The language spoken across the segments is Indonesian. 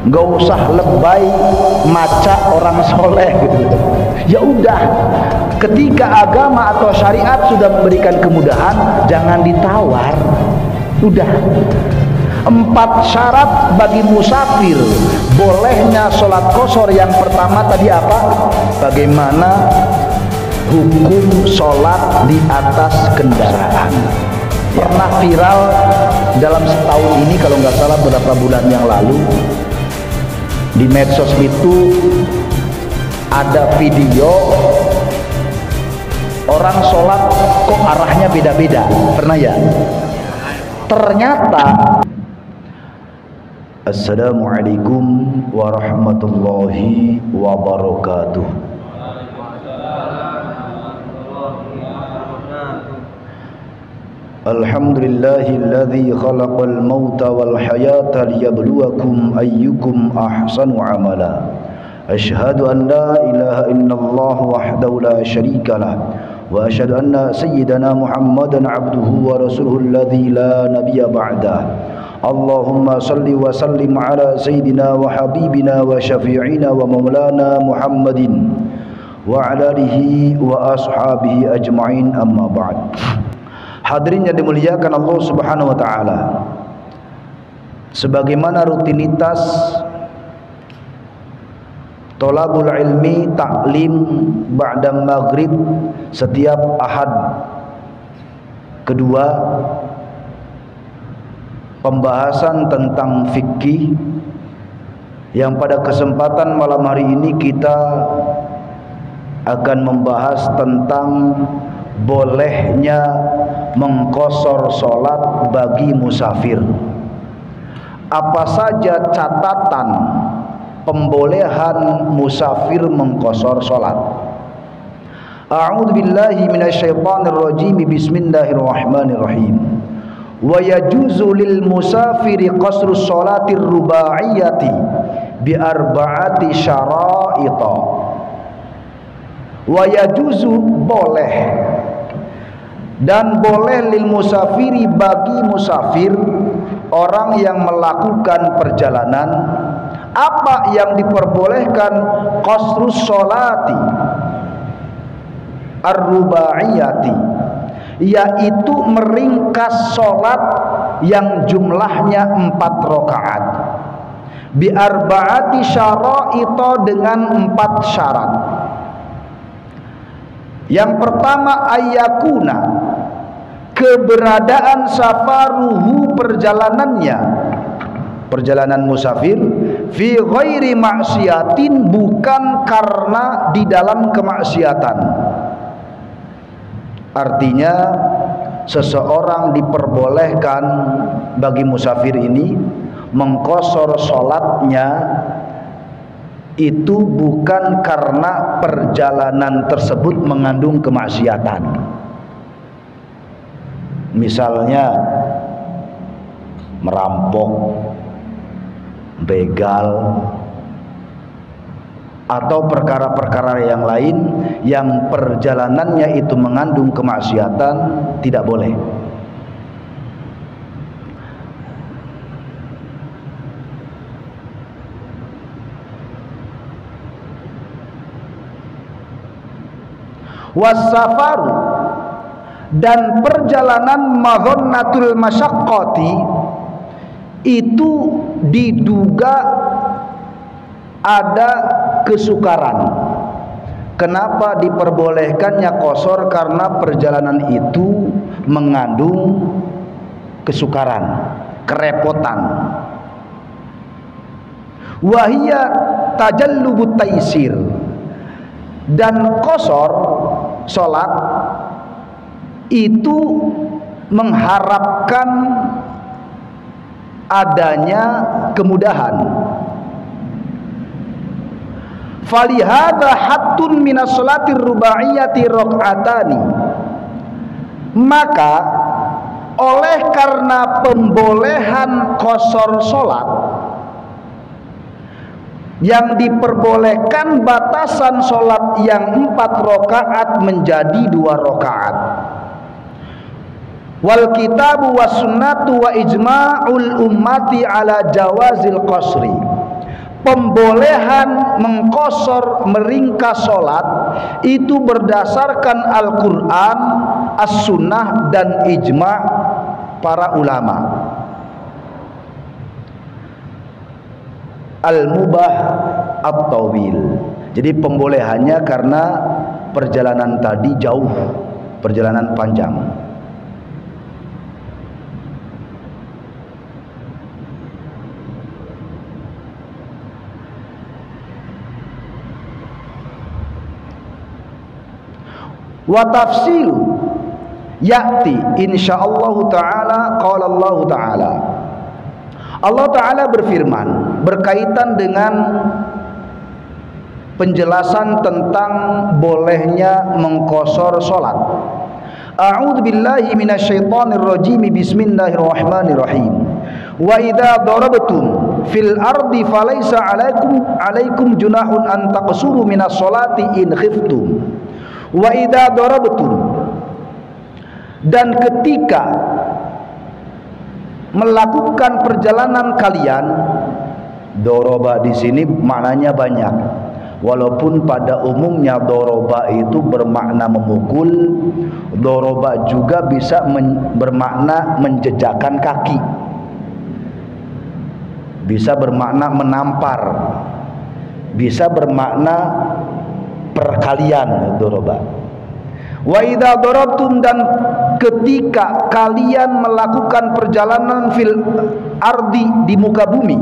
nggak usah lebay maca orang soleh gitu. Ya udah, ketika agama atau syariat sudah memberikan kemudahan, jangan ditawar. Udah. 4 syarat bagi musafir bolehnya sholat qashar. Yang pertama tadi apa? Bagaimana hukum sholat di atas kendaraan. Pernah viral dalam setahun ini kalau nggak salah beberapa bulan yang lalu di medsos itu ada video orang sholat kok arahnya beda-beda. Pernah ya? Ternyata Assalamualaikum warahmatullahi wabarakatuh. Alhamdulillahilladzi khalaqal mauta wal hayata liyabluwakum ayyukum ahsanu amala. Asyhadu an la ilaha illallah wahdahu la syarikalah wa asyhadu anna sayyidana Muhammadan abduhu wa rasuluhu alladzi la nabiyya ba'dah. Allahumma salli wa sallim ala sayyidina wa habibina wa syafi'ina wa maulana Muhammadin wa ala alihi wa ashabihi ajma'in, amma ba'd. Hadirin yang dimuliakan Allah Subhanahu wa taala, sebagaimana rutinitas thalabul ilmi taklim ba'da maghrib setiap ahad kedua, pembahasan tentang fikih, yang pada kesempatan malam hari ini kita akan membahas tentang bolehnya mengqashar sholat bagi musafir. Apa saja catatan pembolehan musafir mengqashar sholat? A'udzu billahi minasyaitonir rajim. Bismillahirrahmanirrahim. Wa yajuzu lil musafiri qasru sholatir rubaiyati bi arba'ati syara'ita. Wa yajuzu, boleh, dan boleh lil musafiri, bagi musafir, orang yang melakukan perjalanan. Apa yang diperbolehkan? Qasrus sholati ar-rubaiyati, yaitu meringkas sholat yang jumlahnya 4 rakaat, bi arba'ati syara'ita, dengan 4 syarat. Yang pertama, ayyakuna, keberadaan safaruhu, perjalanannya, perjalanan musafir, fi ghairi maksiatin, bukan karena di dalam kemaksiatan. Artinya seseorang diperbolehkan, bagi musafir ini, mengqashar sholatnya itu bukan karena perjalanan tersebut mengandung kemaksiatan. Misalnya merampok, begal, atau perkara-perkara yang lain yang perjalanannya itu mengandung kemaksiatan, tidak boleh. Wasafaru, dan perjalanan madhonnatul masyaqqati, itu diduga ada kesukaran. Kenapa diperbolehkannya qashar? Karena perjalanan itu mengandung kesukaran, kerepotan. Wahia tajallubut taisir, dan qashar sholat itu mengharapkan adanya kemudahan. Falihadza hattun minas sholatir rubaiyati rakaatani, maka oleh karena pembolehan qashar sholat, yang diperbolehkan batasan sholat yang 4 rakaat menjadi 2 rakaat. Wal kitabu was sunnatu wa ijma'ul ummati ala jawazil qasri, pembolehan mengqashar meringkas sholat itu berdasarkan Al-Quran, As-Sunnah, dan ijma' para ulama. Al-mubah at-tawil, jadi pembolehannya karena perjalanan tadi jauh, perjalanan panjang. Wa tafsil ya'ti insyaallah ta'ala. Qala Allah ta'ala, Allah ta'ala berfirman berkaitan dengan penjelasan tentang bolehnya mengqashar salat. A'udzu billahi minasyaitonir rajim. Bismillahirrahmanirrahim. Wa idza darabtum fil ardi falaysa 'alaikum junahun an taqsuru minas salati in khiftum. Wa idza darabtum, dan ketika melakukan perjalanan kalian. Doroba di sini maknanya banyak, walaupun pada umumnya doroba itu bermakna memukul. Doroba juga bisa bermakna menjejakkan kaki, bisa bermakna menampar, bisa bermakna perkalian. Doroba. Wa idza darabtum, dan ketika kalian melakukan perjalanan fil ardi, di muka bumi,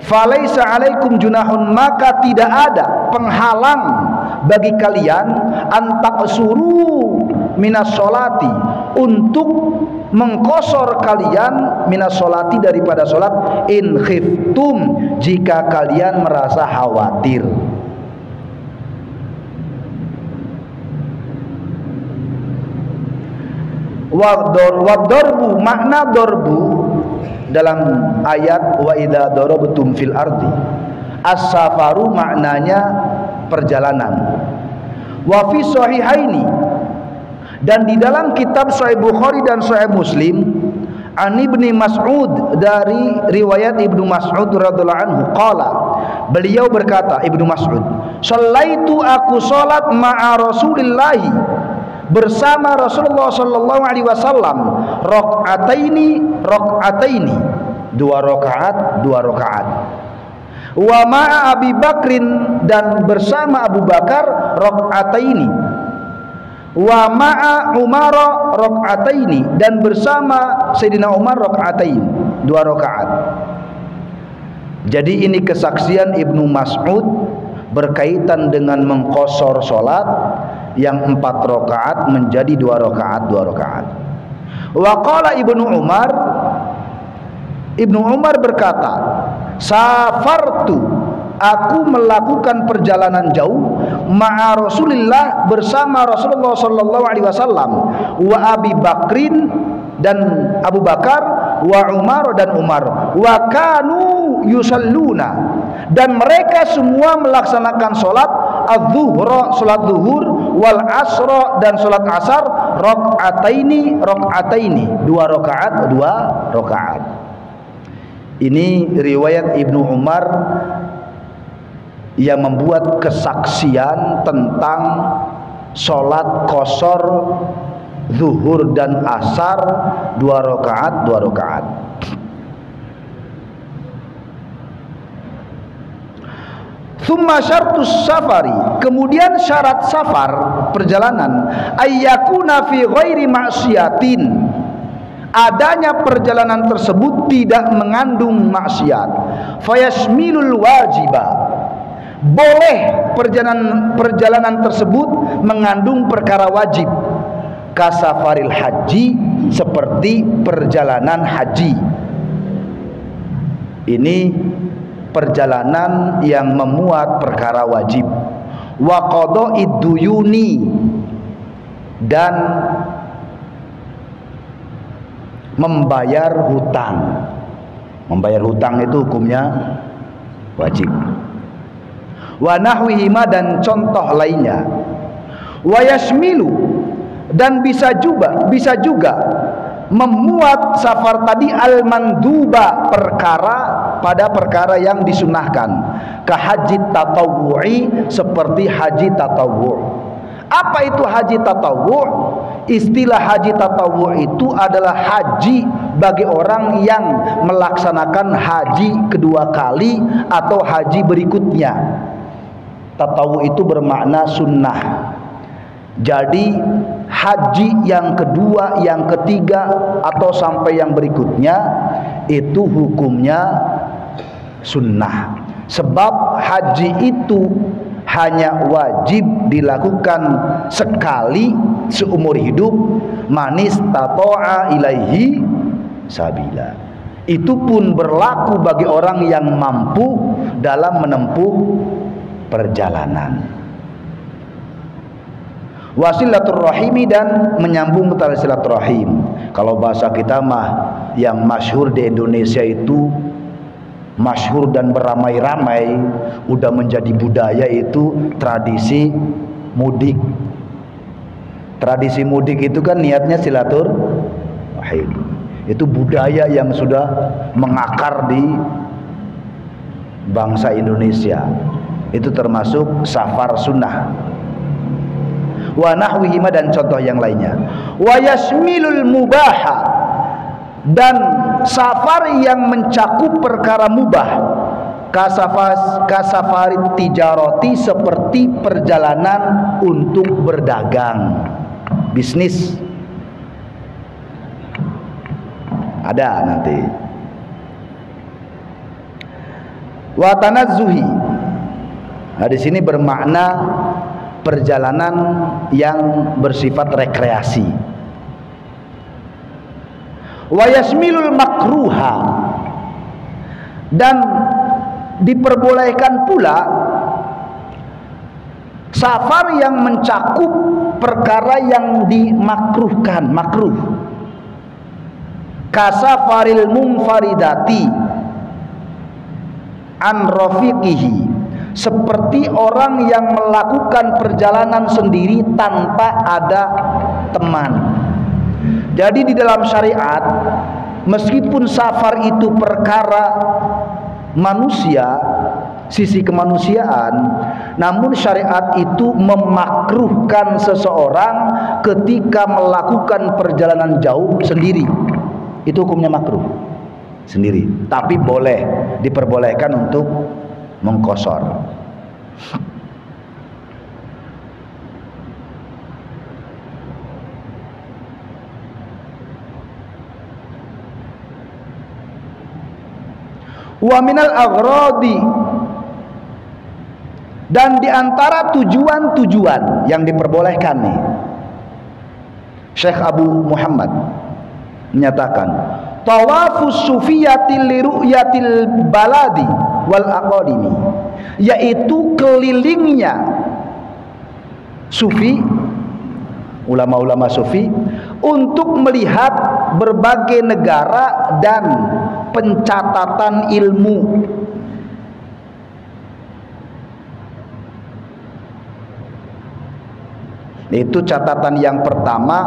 falaisa 'alaikum junahun, maka tidak ada penghalang bagi kalian antaqsuru minas sholati, untuk mengqashar kalian minas sholati, daripada sholat, in khiftum, jika kalian merasa khawatir. Wadorbu, makna dorbu dalam ayat wa idza darabtum fil ardi, as-safaru maknanya perjalanan. Wa fi sahihaini, dan di dalam kitab Sahih Bukhari dan Sahih Muslim, an Ibnu Mas'ud, dari riwayat Ibnu Mas'ud radhiyallahu anhu, qala, beliau berkata, Ibnu Mas'ud, shallaitu, aku salat ma'a Rasulillahi, bersama Rasulullah sallallahu alaihi wasallam, rakaataini, dua rakaat. Wa ma'a Abi Bakrin, dan bersama Abu Bakar, rakaataini. Wa ma'a Umar, rakaataini, dan bersama Sayyidina Umar, rakaatain, dua rakaat. Jadi ini kesaksian Ibnu Mas'ud berkaitan dengan mengqashar salat yang 4 rakaat menjadi 2 rakaat. Wa qala Ibnu Umar berkata, safartu, aku melakukan perjalanan jauh, ma'a Rasulillah, bersama Rasulullah sallallahu alaihi wasallam, wa Abi Bakrin, dan Abu Bakar, wa Umar, dan Umar, wa kanu yusalluna, dan mereka semua melaksanakan salat az-zuhra, salat zuhur, wal asra, dan salat asar, rakaataini, 2 rakaat. Ini riwayat Ibnu Umar yang membuat kesaksian tentang salat qashar zuhur dan asar 2 rakaat. Thumma syartus safari, kemudian syarat safar, perjalanan, ayyakuna fi ghairi ma'siyatin, adanya perjalanan tersebut tidak mengandung maksiat. Fayasmilul wajiba, boleh perjalanan tersebut mengandung perkara wajib. Kasafaril haji, seperti perjalanan haji. Ini perjalanan yang memuat perkara wajib. Wa qada'id duyuni, dan membayar hutang. Membayar hutang itu hukumnya wajib. Wa nahwihima, dan contoh lainnya. Wa yasmilu, dan bisa juga memuat safar tadi al-manduba, perkara pada perkara yang disunahkan, ka haji tatawwu'i, seperti haji tatawwu'. Apa itu haji tatawwu'? Istilah haji tatawwu' itu adalah haji bagi orang yang melaksanakan haji kedua kali atau haji berikutnya. Tatawwu' itu bermakna sunnah. Jadi haji yang kedua, yang ketiga atau sampai yang berikutnya itu hukumnya sunnah. Sebab haji itu hanya wajib dilakukan sekali seumur hidup, manis tato'a ilaihi sabila. Itu pun berlaku bagi orang yang mampu dalam menempuh perjalanan. Wasilaturrahimi, dan menyambung tali silaturahim. Kalau bahasa kita mah yang masyhur di Indonesia itu, masyhur dan beramai-ramai, udah menjadi budaya, itu tradisi mudik. Tradisi mudik itu kan niatnya silaturahim. Itu budaya yang sudah mengakar di bangsa Indonesia. Itu termasuk safar sunnah. Wa nahwihima, dan contoh yang lainnya. Wa yasmilul mubaha, dan safar yang mencakup perkara mubah, kasafari tijaroti, seperti perjalanan untuk berdagang, bisnis. Ada nanti. Wa tanazzuhi, nah di sini bermakna perjalanan yang bersifat rekreasi. Wa yasmilul makruha, dan diperbolehkan pula safar yang mencakup perkara yang dimakruhkan, makruh. Kasafaril munfaridati an rafiqihi, seperti orang yang melakukan perjalanan sendiri tanpa ada teman. Jadi di dalam syariat, meskipun safar itu perkara manusia, sisi kemanusiaan, namun syariat itu memakruhkan seseorang ketika melakukan perjalanan jauh sendiri. Itu hukumnya makruh sendiri, tapi boleh, diperbolehkan untuk mengkosor. Wa minal aghradi, dan diantara tujuan-tujuan yang diperbolehkan nih, Syekh Abu Muhammad menyatakan, tawafus sufiyatil liru'yatil baladi wal aqadimi, yaitu kelilingnya sufi, ulama-ulama sufi, untuk melihat berbagai negara dan pencatatan ilmu. Itu catatan yang pertama,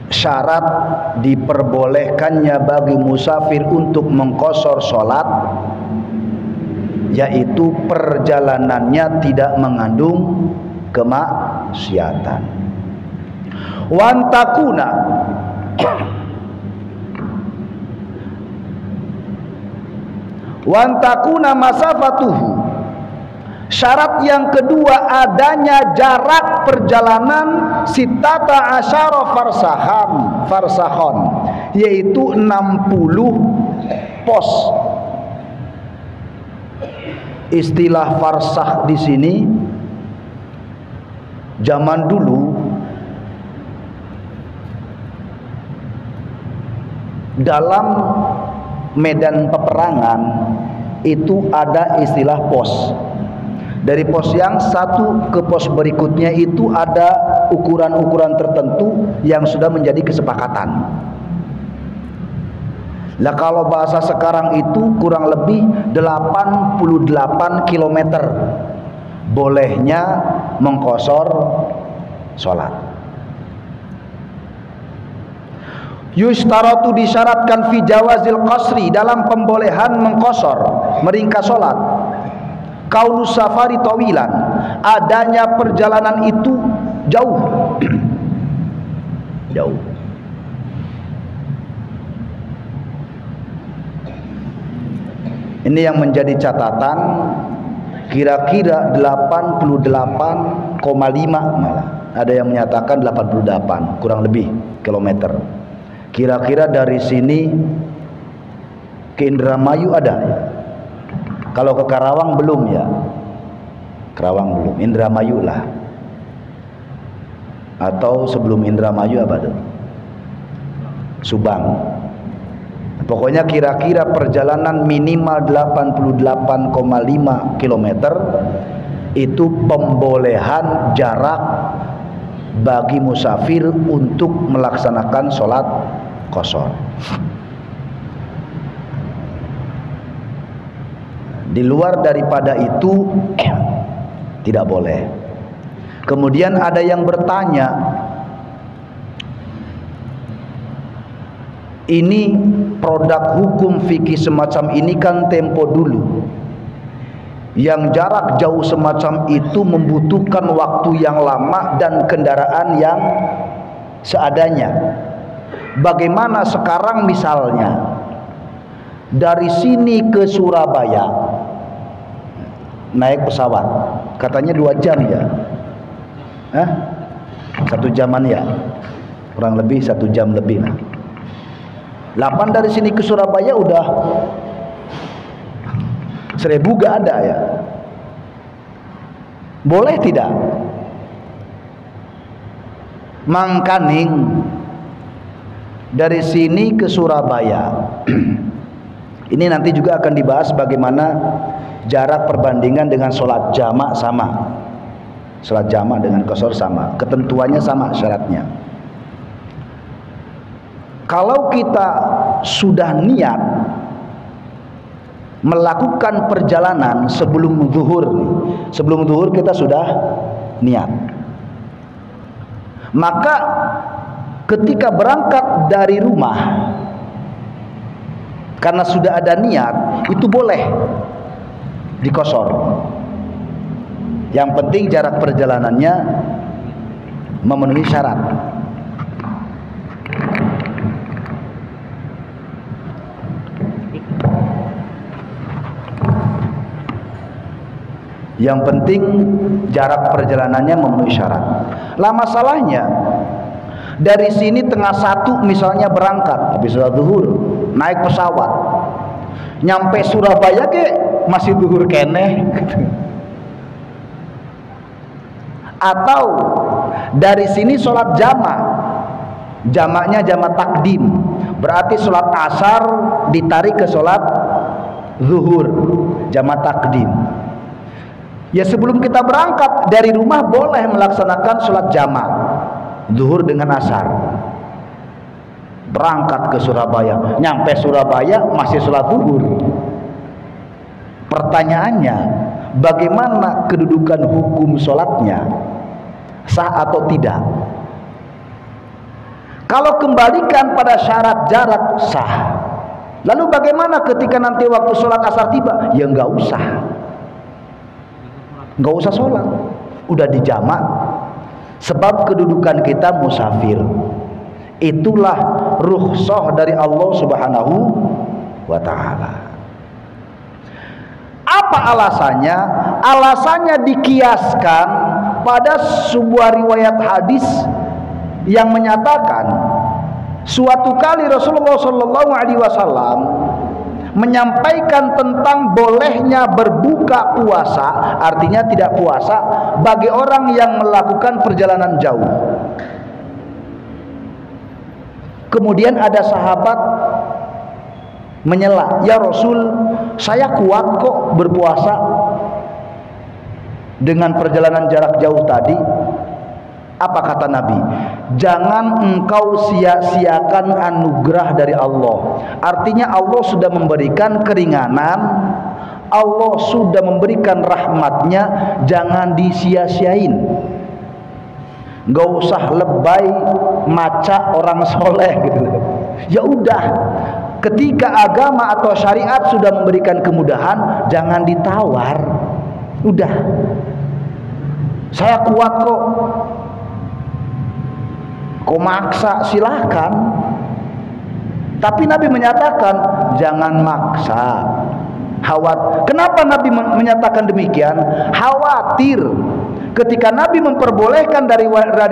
syarat diperbolehkannya bagi musafir untuk mengqashar sholat, yaitu perjalanannya tidak mengandung kemaksiatan. Wantakuna, wantakuna masafatuhu, syarat yang kedua adanya jarak perjalanan sitata asyara farsahon, yaitu 60 pos. Istilah farsah di sini zaman dulu dalam medan peperangan itu ada istilah pos. Dari pos yang satu ke pos berikutnya itu ada ukuran-ukuran tertentu yang sudah menjadi kesepakatan. Lah kalau bahasa sekarang itu kurang lebih 88 km bolehnya mengqashar sholat. Yustaratu, disyaratkan, fi jawazil qasri, dalam pembolehan mengkosor, meringkas salat. Kaunus safari tawilan, adanya perjalanan itu jauh. Jauh. Ini yang menjadi catatan, kira-kira 88,5 malah. Ada yang menyatakan 88 kurang lebih kilometer. Kira-kira dari sini ke Indramayu ada ya? Kalau ke Karawang belum ya? Karawang belum, Indramayu lah. Atau sebelum Indramayu apa tuh? Subang. Pokoknya kira-kira perjalanan minimal 88,5 km itu pembolehan jarak bagi musafir untuk melaksanakan sholat qashar. Di luar daripada itu tidak boleh. Kemudian ada yang bertanya, ini produk hukum fikih semacam ini kan tempo dulu, yang jarak jauh semacam itu membutuhkan waktu yang lama dan kendaraan yang seadanya. Bagaimana sekarang misalnya dari sini ke Surabaya naik pesawat, katanya 2 jam ya, 1 jaman ya, kurang lebih 1 jam lebih lah. 8 dari sini ke Surabaya udah 1000 gak ada ya. Boleh tidak? Mangkaning dari sini ke Surabaya. Ini nanti juga akan dibahas bagaimana jarak perbandingan dengan sholat jamak sama. Sholat jamak dengan qashar sama, ketentuannya sama syaratnya. Kalau kita sudah niat melakukan perjalanan sebelum zuhur, sebelum zuhur kita sudah niat, maka ketika berangkat dari rumah karena sudah ada niat, itu boleh diqashar. Yang penting jarak perjalanannya memenuhi syarat. Yang penting jarak perjalanannya memenuhi syarat. Lah masalahnya dari sini tengah 1 misalnya berangkat habis sholat zuhur, naik pesawat, nyampe Surabaya ke masih zuhur keneh gitu. Atau dari sini sholat jamak, jamaknya jamak takdim, berarti sholat asar ditarik ke sholat zuhur, jamak takdim. Ya sebelum kita berangkat dari rumah boleh melaksanakan sholat jamak zuhur dengan asar. Berangkat ke Surabaya, nyampe Surabaya masih sholat zuhur. Pertanyaannya, bagaimana kedudukan hukum sholatnya? Sah atau tidak? Kalau kembalikan pada syarat jarak, sah. Lalu bagaimana ketika nanti waktu sholat asar tiba? Ya nggak usah, nggak usah sholat, udah dijamak. Sebab kedudukan kita musafir. Itulah rukhsah dari Allah Subhanahu wa ta'ala. Apa alasannya? Alasannya dikiaskan pada sebuah riwayat hadis yang menyatakan suatu kali Rasulullah SAW menyampaikan tentang bolehnya berbuka puasa, artinya tidak puasa, bagi orang yang melakukan perjalanan jauh. Kemudian ada sahabat menyela, ya Rasul, saya kuat kok berpuasa dengan perjalanan jarak jauh tadi. Apa kata Nabi? Jangan engkau sia-siakan anugerah dari Allah. Artinya Allah sudah memberikan keringanan, Allah sudah memberikan rahmatnya, jangan disia-siain. Gak usah lebay maca orang soleh gitu. Ya udah, ketika agama atau syariat sudah memberikan kemudahan, jangan ditawar. Udah, saya kuat kok maksa, silahkan. Tapi Nabi menyatakan jangan maksa. Kenapa Nabi menyatakan demikian? Khawatir ketika Nabi memperbolehkan dari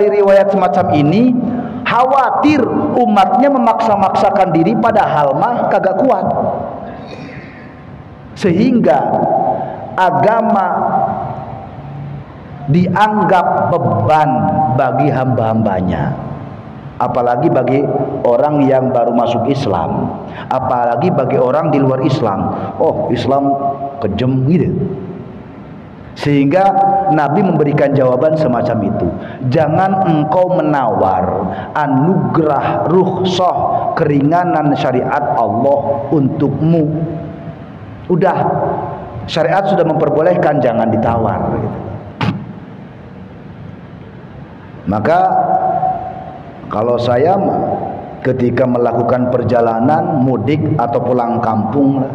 riwayat semacam ini, khawatir umatnya memaksa-maksakan diri padahal mah kagak kuat, sehingga agama dianggap beban bagi hamba-hambanya, apalagi bagi orang yang baru masuk Islam, apalagi bagi orang di luar Islam. Oh, Islam kejem gitu. Sehingga Nabi memberikan jawaban semacam itu. Jangan engkau menawar anugerah rukhsah, keringanan syariat Allah untukmu. Udah, syariat sudah memperbolehkan, jangan ditawar gitu. Maka kalau saya ketika melakukan perjalanan mudik atau pulang kampung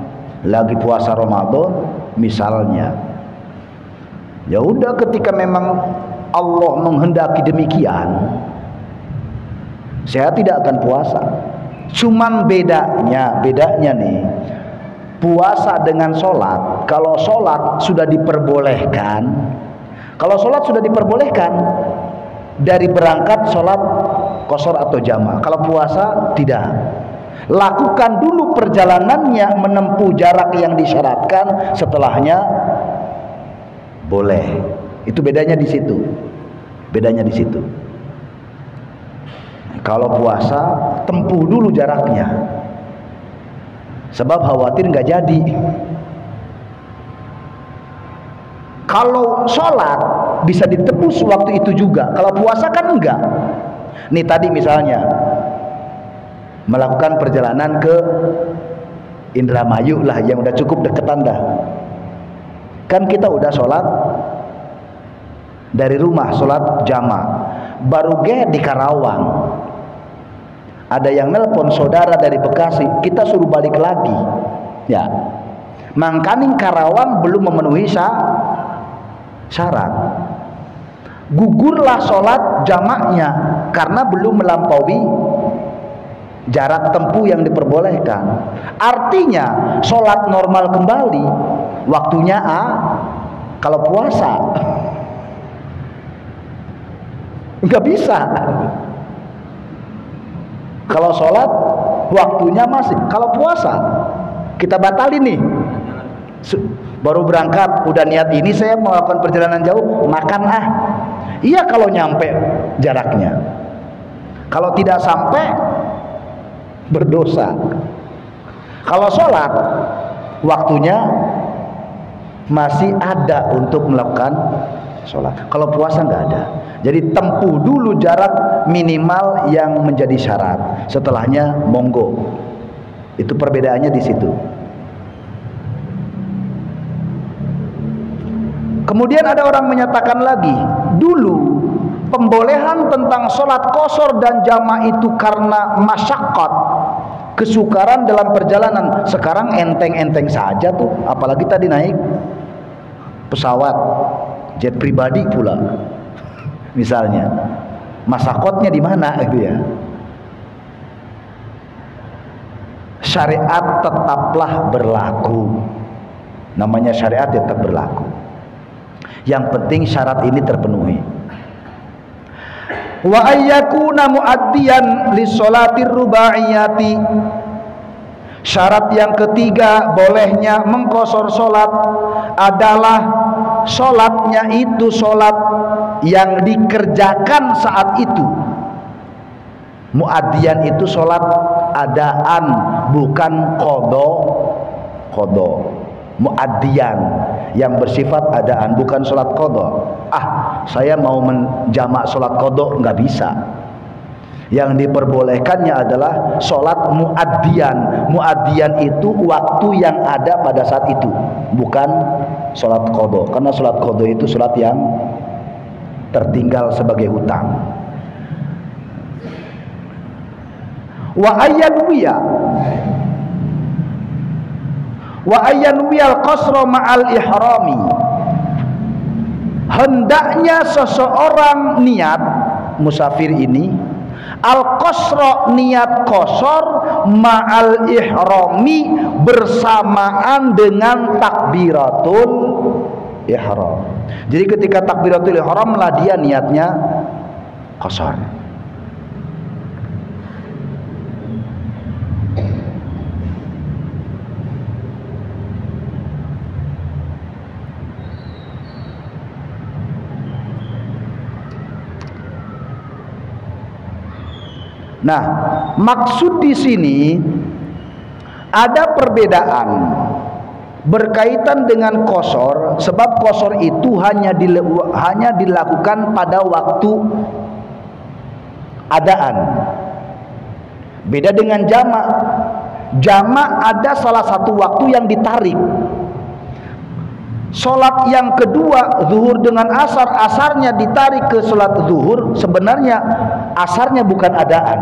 lagi puasa Ramadan misalnya, ya udah, ketika memang Allah menghendaki demikian, saya tidak akan puasa. Cuman bedanya nih, puasa dengan sholat. Kalau sholat sudah diperbolehkan, dari berangkat sholat qashar atau jamaah. Kalau puasa tidak. Lakukan dulu perjalanannya menempuh jarak yang disyaratkan, setelahnya boleh. Itu bedanya di situ. Kalau puasa tempuh dulu jaraknya, sebab khawatir nggak jadi. Kalau sholat bisa ditebus waktu itu juga. Kalau puasa kan enggak. Nih tadi misalnya melakukan perjalanan ke Indramayu lah, yang udah cukup deketan dah. Kan kita udah sholat dari rumah, sholat jamaah. Baru di Karawang ada yang nelpon saudara dari Bekasi, kita suruh balik lagi. Ya, Mangkaning Karawang belum memenuhi syarat. Gugurlah sholat jamaknya karena belum melampaui jarak tempuh yang diperbolehkan. Artinya sholat normal kembali waktunya kalau puasa nggak bisa. Kalau sholat waktunya masih. Kalau puasa kita batalin nih, baru berangkat udah niat ini saya melakukan perjalanan jauh, makan iya kalau nyampe jaraknya. Kalau tidak sampai berdosa. Kalau sholat waktunya masih ada untuk melakukan sholat. Kalau puasa nggak ada. Jadi tempuh dulu jarak minimal yang menjadi syarat, setelahnya monggo. Itu perbedaannya di situ. Kemudian ada orang menyatakan lagi, dulu pembolehan tentang sholat qashar dan jamaah itu karena masyaqqat, kesukaran dalam perjalanan. Sekarang enteng-enteng saja tuh, apalagi tadi naik pesawat jet pribadi pula misalnya, masyaqqatnya di mana gitu ya. Syariat tetaplah berlaku, namanya syariat tetap berlaku. Yang penting syarat ini terpenuhi. Wa ayyakuna muaddiyan li sholatir rubaiyati. Syarat yang ketiga bolehnya mengqashar sholat adalah sholatnya itu sholat yang dikerjakan saat itu. Muaddiyan itu sholat adaan, bukan qadha. Muaddiyan yang bersifat adaan, bukan sholat qadha. Saya mau menjamak sholat qadha, nggak bisa. Yang diperbolehkannya adalah sholat muaddiyan. Muaddiyan itu waktu yang ada pada saat itu, bukan sholat qadha. Karena sholat qadha itu sholat yang tertinggal sebagai hutang. wa ayyanwiyal qasra ma'al ihrami. Hendaknya seseorang niat, musafir ini, al-qasra, niat qasar, ma'al ihrami, bersamaan dengan takbiratul ihram. Jadi ketika takbiratul ihram lah dia niatnya qasar. Nah, maksud di sini ada perbedaan berkaitan dengan qasar, sebab qasar itu hanya dilakukan pada waktu adaan. Beda dengan jamak. Jamak ada salah satu waktu yang ditarik. Sholat yang kedua, zuhur dengan asar, asarnya ditarik ke sholat zuhur. Sebenarnya asarnya bukan adaan,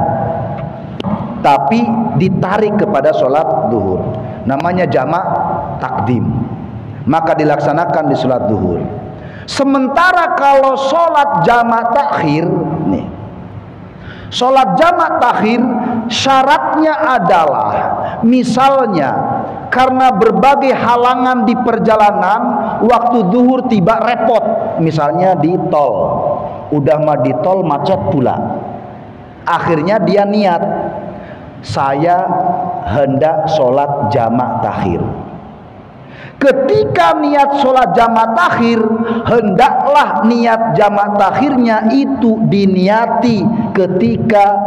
tapi ditarik kepada sholat zuhur. Namanya jamak takdim, maka dilaksanakan di sholat zuhur. Sementara kalau sholat jamak takhir, nih, sholat jamak takhir syaratnya adalah, misalnya karena berbagai halangan di perjalanan, waktu zuhur tiba repot, misalnya di tol, udah mah di tol macet pula, akhirnya dia niat, saya hendak sholat jamak takhir. Ketika niat sholat jamak takhir, hendaklah niat jamak takhirnya itu diniati ketika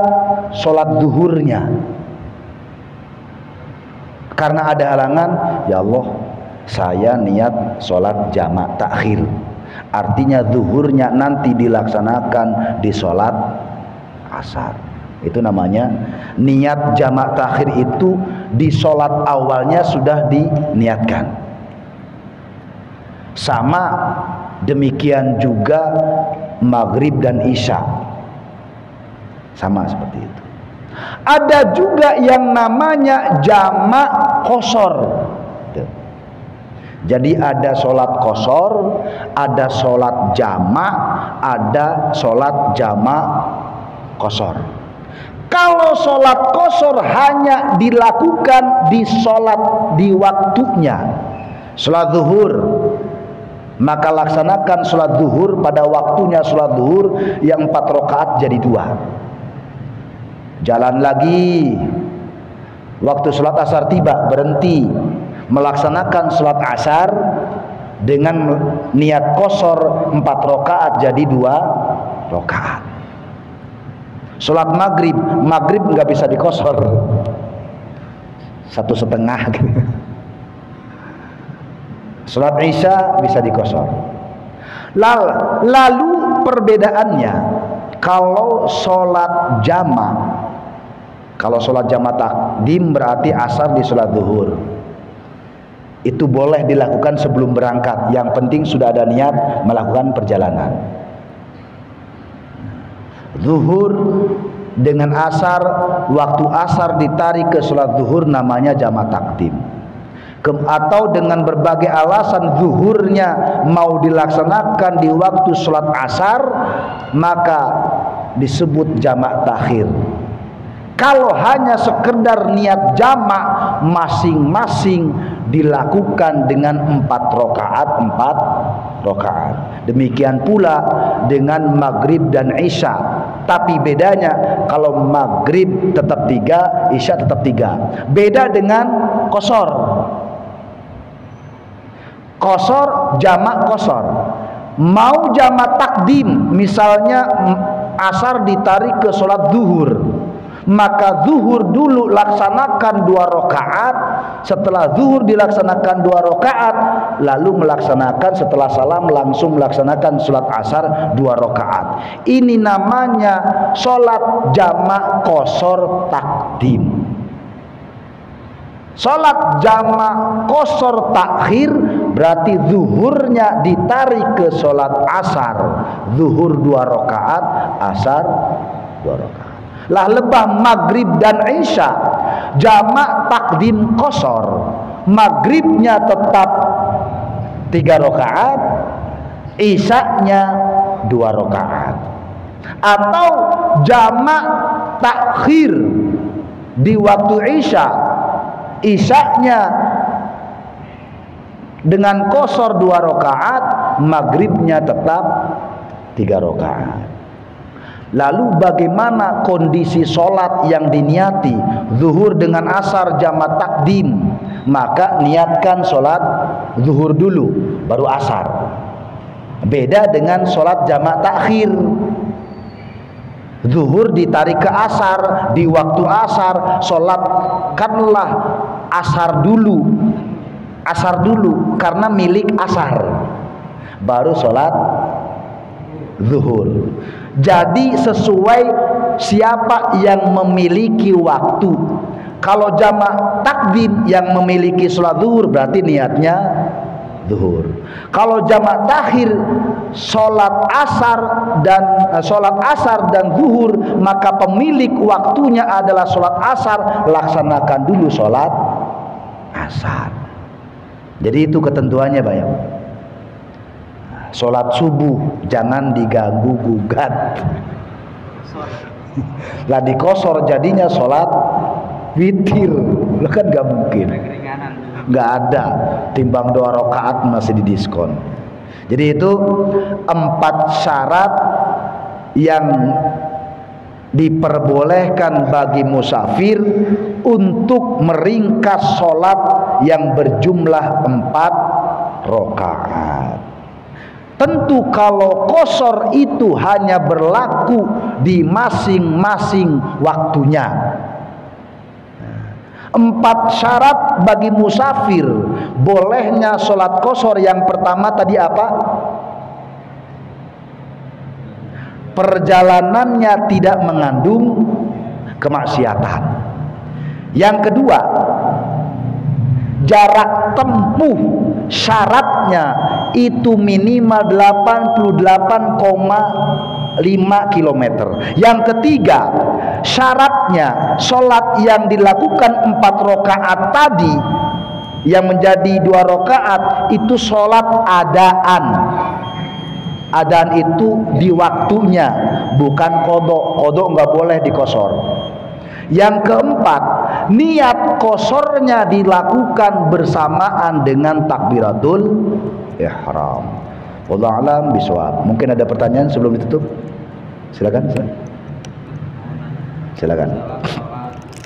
sholat zuhurnya. Karena ada halangan, ya Allah, saya niat sholat jamak takhir. Artinya zuhurnya nanti dilaksanakan di sholat asar. Itu namanya niat jamak takhir, itu di sholat awalnya sudah diniatkan. Sama demikian juga maghrib dan isya, sama seperti itu. Ada juga yang namanya jamak qasar. Jadi ada sholat qasar, ada sholat jamak, ada sholat jamak qasar. Kalau sholat qasar hanya dilakukan di sholat di waktunya, sholat zuhur, maka laksanakan sholat zuhur pada waktunya sholat zuhur yang 4 rakaat jadi 2. Jalan lagi, waktu sholat asar tiba, berhenti, melaksanakan sholat asar dengan niat qasar 4 rakaat jadi 2 rakaat. Sholat maghrib, maghrib nggak bisa diqasar, 1,5 gitu. Sholat isya bisa diqasar. Lalu perbedaannya, kalau sholat jamak, kalau sholat jamak takdim berarti asar di sholat zuhur, itu boleh dilakukan sebelum berangkat. Yang penting sudah ada niat melakukan perjalanan. Zuhur dengan asar, waktu asar ditarik ke sholat zuhur, namanya jamak takdim. Atau dengan berbagai alasan zuhurnya mau dilaksanakan di waktu sholat asar, maka disebut jamak takhir. Kalau hanya sekedar niat jamak, masing-masing dilakukan dengan 4 rakaat. Demikian pula dengan maghrib dan isya. Tapi bedanya, kalau maghrib tetap 3, isya tetap 3. Beda dengan qasar. Qasar, jamak qasar. Mau jamak takdim, misalnya asar ditarik ke sholat zuhur, maka zuhur dulu laksanakan 2 rakaat. Setelah zuhur dilaksanakan 2 rakaat, lalu melaksanakan setelah salam langsung melaksanakan sholat asar 2 rakaat. Ini namanya sholat jamak qasar takdim. Sholat jamak qasar takhir berarti zuhurnya ditarik ke sholat asar, zuhur 2 rakaat, asar 2 rakaat. Lah lebah maghrib dan isya jamak takdim qasar. Maghribnya tetap 3 rakaat, isyanya 2 rakaat. Atau jamak takhir di waktu isya, isyanya dengan qasar 2 rakaat, maghribnya tetap 3 rakaat. Lalu bagaimana kondisi sholat yang diniati? Zuhur dengan asar jamak takdim, maka niatkan sholat zuhur dulu baru asar. Beda dengan sholat jamak takhir. Zuhur ditarik ke asar, di waktu asar sholatkanlah asar dulu karena milik asar, baru sholat zuhur. Jadi sesuai siapa yang memiliki waktu. Kalau jamak takdim yang memiliki sholat zuhur berarti niatnya zuhur. Kalau jamak takhir sholat asar dan zuhur, maka pemilik waktunya adalah sholat asar, laksanakan dulu sholat asar. Jadi itu ketentuannya, Pak ya. Sholat subuh jangan diganggu gugat. Lah dikosor jadinya sholat witir, lo kan gak mungkin, gak ada. Timbang 2 rakaat masih didiskon. Jadi itu 4 syarat yang diperbolehkan bagi musafir untuk meringkas sholat yang berjumlah 4 rakaat. Tentu kalau qasar itu hanya berlaku di masing-masing waktunya. 4 syarat bagi musafir bolehnya sholat qasar. Yang pertama tadi apa? Perjalanannya tidak mengandung kemaksiatan. Yang kedua, jarak tempuh syaratnya itu minimal 88,5 km. Yang ketiga, syaratnya sholat yang dilakukan 4 rakaat tadi yang menjadi 2 rakaat itu sholat adaan. Adaan itu di waktunya, bukan qadha. Qadha nggak boleh dikosor. Yang keempat, niat kosornya dilakukan bersamaan dengan takbiratul ihram. Wallahu a'lam bishawab. Mungkin ada pertanyaan sebelum ditutup? Silakan. Silakan.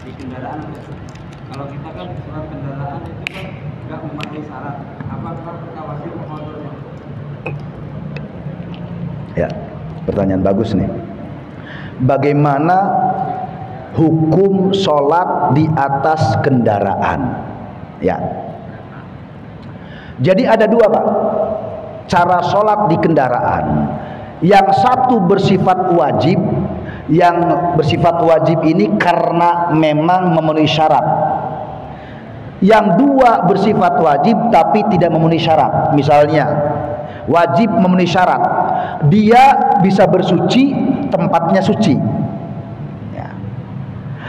Di kendaraan, kalau kita kan surat kendaraan itu kan nggak memakai syarat. Apakah kita wajib mengontrolnya? Ya, pertanyaan bagus nih. Bagaimana hukum sholat di atas kendaraan? Ya. Jadi ada 2, Pak, cara sholat di kendaraan. Yang satu bersifat wajib. Yang bersifat wajib ini karena memang memenuhi syarat. Yang 2 bersifat wajib tapi tidak memenuhi syarat. Misalnya wajib memenuhi syarat, dia bisa bersuci, tempatnya suci ya.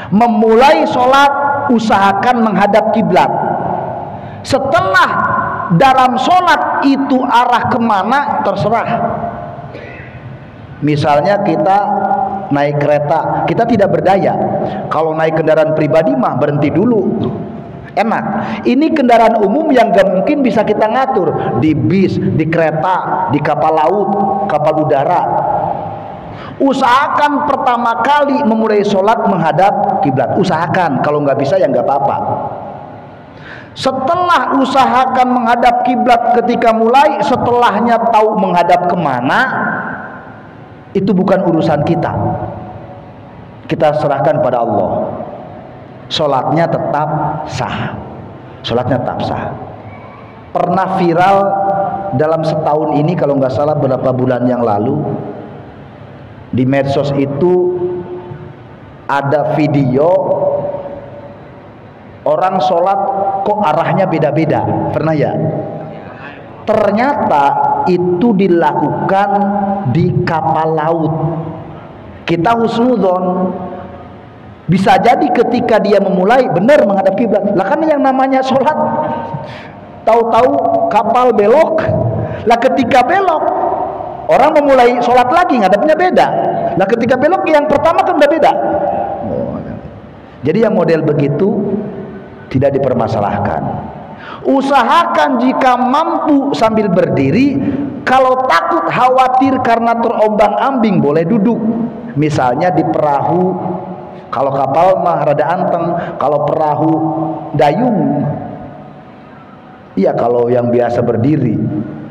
Memulai sholat usahakan menghadap kiblat. Setelah dalam sholat itu arah kemana terserah. Misalnya kita naik kereta, kita tidak berdaya. Kalau naik kendaraan pribadi mah berhenti dulu, enak. Ini kendaraan umum yang gak mungkin bisa kita ngatur. Di bis, di kereta, di kapal laut, kapal udara. Usahakan pertama kali memulai sholat menghadap kiblat. Usahakan, kalau nggak bisa ya nggak apa-apa. Setelah usahakan menghadap kiblat ketika mulai, setelahnya tahu menghadap kemana, itu bukan urusan kita. Kita serahkan pada Allah. Sholatnya tetap sah. Sholatnya tetap sah. Pernah viral dalam setahun ini, kalau nggak salah beberapa bulan yang lalu, di medsos itu ada video orang sholat kok arahnya beda-beda. Pernah ya? Ternyata itu dilakukan di kapal laut. Kita husnudzon, Bisa jadi ketika dia memulai benar menghadap kiblat. Lah kan yang namanya sholat, tahu-tahu kapal belok. Lah ketika belok, orang memulai sholat lagi ngadapnya beda. Lah ketika belok yang pertama kan udah beda. Jadi yang model begitu tidak dipermasalahkan. Usahakan jika mampu sambil berdiri. Kalau takut khawatir karena terombang-ambing boleh duduk. Misalnya di perahu. Kalau kapal mah rada anteng, kalau perahu dayung. Iya, kalau yang biasa berdiri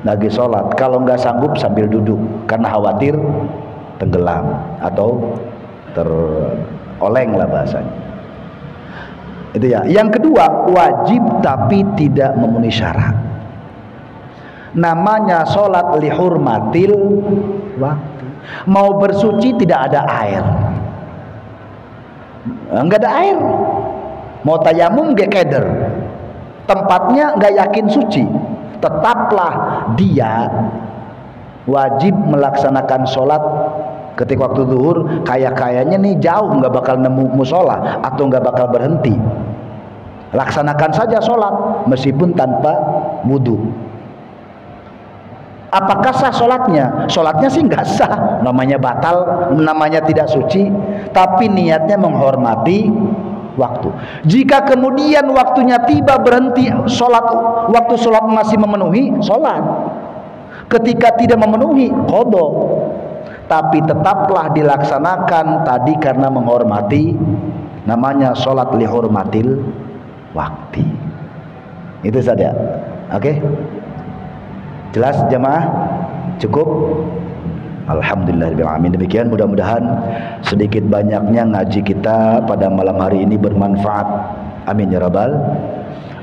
lagi sholat, kalau nggak sanggup sambil duduk karena khawatir tenggelam atau teroleng lah bahasanya. Itu ya. Yang kedua, wajib tapi tidak memenuhi syarat. Namanya sholat lihurmatil waktu. Mau bersuci tidak ada air. Enggak ada air. Mau tayamum gak keder. Tempatnya nggak yakin suci. Tetaplah dia wajib melaksanakan sholat ketika waktu zuhur. Kayaknya nih jauh nggak bakal nemu musola atau nggak bakal berhenti. Laksanakan saja sholat meskipun tanpa wudhu. Apakah sah sholatnya? Sholatnya sih nggak sah, namanya batal, namanya tidak suci. Tapi niatnya menghormati waktu. Jika kemudian waktunya tiba berhenti sholat, waktu sholat masih memenuhi, sholat. Ketika tidak memenuhi, qadha. Tapi tetaplah dilaksanakan tadi karena menghormati, namanya sholat lihurmatil wakti. Itu saja. Oke? Jelas jamaah? Cukup? Alhamdulillahirrahmanirrahim. Demikian, mudah-mudahan sedikit banyaknya ngaji kita pada malam hari ini bermanfaat. Amin ya rabbal.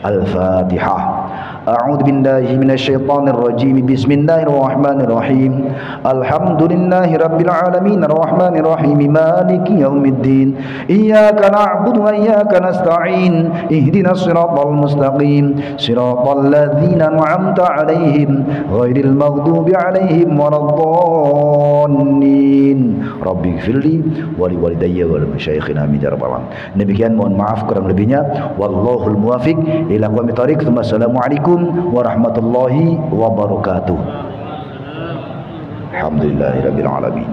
Al-Fatihah. A'udzu billahi minasyaitonir rajim. Bismillahirrahmanirrahim. Alhamdulillahi rabbil alamin arrahmanir rahim maliki yaumiddin. Iyyaka na'budu wa iyyaka nasta'in. Ihdinas siratal mustaqim. Siratal ladzina an'amta 'alaihim ghairil maghdubi 'alaihim waladdallin. Rabbighfirli wa liwalidayya wal masyayikhina amin ya rabbal alamin. Demikian, mohon maaf kurang lebihnya. Wallahul muwaffiq ila aqwamit thoriq. Assalamualaikum warahmatullahi wabarakatuh. Alhamdulillahirabbil alamin.